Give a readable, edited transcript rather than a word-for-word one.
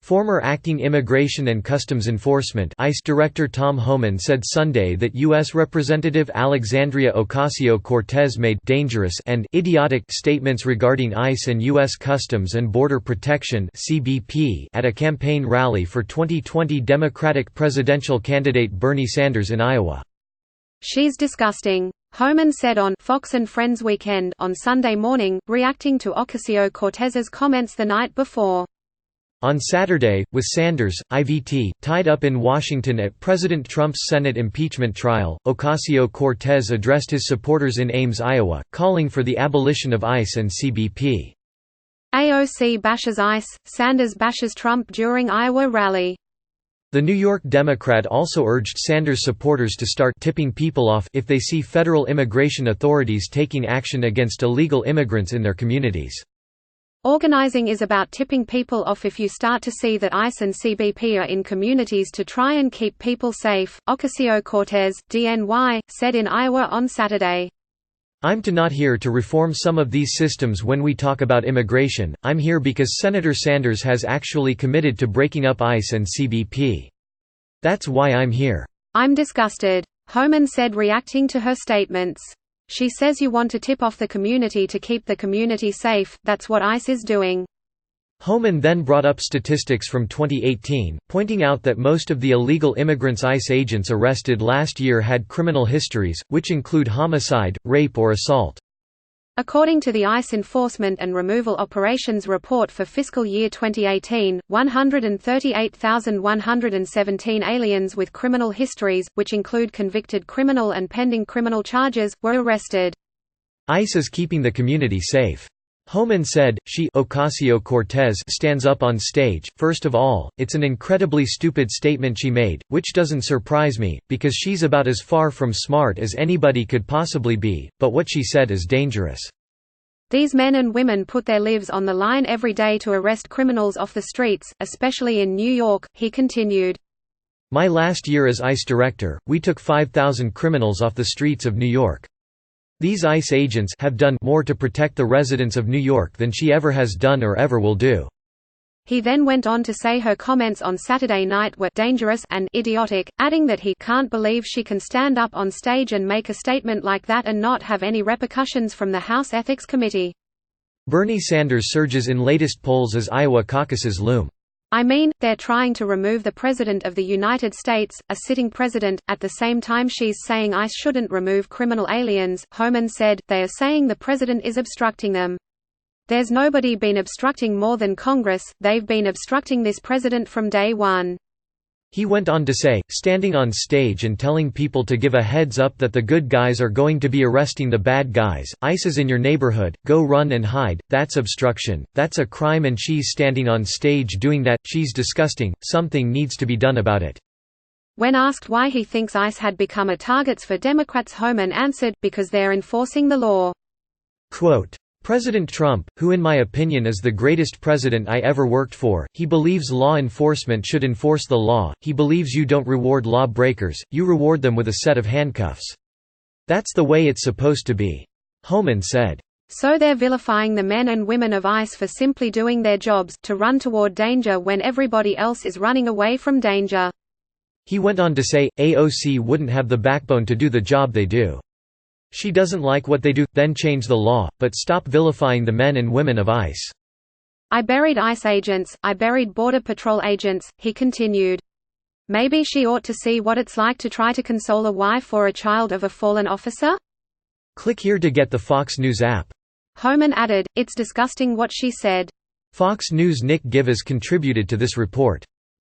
Former acting Immigration and Customs Enforcement (ICE) Director Tom Homan said Sunday that U.S. Representative Alexandria Ocasio-Cortez made «dangerous» and «idiotic» statements regarding ICE and U.S. Customs and Border Protection (CBP) at a campaign rally for 2020 Democratic presidential candidate Bernie Sanders in Iowa. "She's disgusting," Homan said on Fox and Friends Weekend on Sunday morning, reacting to Ocasio-Cortez's comments the night before. On Saturday, with Sanders, IVT, tied up in Washington at President Trump's Senate impeachment trial, Ocasio-Cortez addressed his supporters in Ames, Iowa, calling for the abolition of ICE and CBP. AOC bashes ICE, Sanders bashes Trump during Iowa rally. The New York Democrat also urged Sanders supporters to start tipping people off if they see federal immigration authorities taking action against illegal immigrants in their communities. Organizing is about tipping people off if you start to see that ICE and CBP are in communities to try and keep people safe, Ocasio-Cortez, DNY, said in Iowa on Saturday. "I'm not here to reform some of these systems when we talk about immigration, I'm here because Senator Sanders has actually committed to breaking up ICE and CBP. That's why I'm here." "I'm disgusted," Homan said, reacting to her statements. She says you want to tip off the community to keep the community safe, that's what ICE is doing. Homan then brought up statistics from 2018, pointing out that most of the illegal immigrants ICE agents arrested last year had criminal histories, which include homicide, rape or assault. According to the ICE Enforcement and Removal Operations Report for fiscal year 2018, 138,117 aliens with criminal histories, which include convicted criminal and pending criminal charges, were arrested. ICE is keeping the community safe. Homan said, Ocasio-Cortez stands up on stage. First of all, it's an incredibly stupid statement she made, which doesn't surprise me, because she's about as far from smart as anybody could possibly be, but what she said is dangerous. These men and women put their lives on the line every day to arrest criminals off the streets, especially in New York, he continued. My last year as ICE director, we took 5,000 criminals off the streets of New York. These ICE agents have done more to protect the residents of New York than she ever has done or ever will do." He then went on to say her comments on Saturday night were dangerous and idiotic, adding that he can't believe she can stand up on stage and make a statement like that and not have any repercussions from the House Ethics Committee. Bernie Sanders surges in latest polls as Iowa caucuses loom. "I mean, they're trying to remove the President of the United States, a sitting president, at the same time she's saying ICE shouldn't remove criminal aliens," Homan said. "They are saying the President is obstructing them. There's nobody been obstructing more than Congress, they've been obstructing this president from day one." He went on to say, standing on stage and telling people to give a heads up that the good guys are going to be arresting the bad guys, ICE is in your neighborhood, go run and hide, that's obstruction, that's a crime, and she's standing on stage doing that, she's disgusting, something needs to be done about it. When asked why he thinks ICE had become a target for Democrats, Homan answered, because they're enforcing the law. Quote, "President Trump, who in my opinion is the greatest president I ever worked for, he believes law enforcement should enforce the law, he believes you don't reward law breakers, you reward them with a set of handcuffs. That's the way it's supposed to be," Homan said. So they're vilifying the men and women of ICE for simply doing their jobs, to run toward danger when everybody else is running away from danger. He went on to say, AOC wouldn't have the backbone to do the job they do. She doesn't like what they do, then change the law, but stop vilifying the men and women of ICE. I buried ICE agents, I buried Border Patrol agents, he continued. Maybe she ought to see what it's like to try to console a wife or a child of a fallen officer? Click here to get the Fox News app. Homan added, it's disgusting what she said. Fox News' Nick Givers contributed to this report.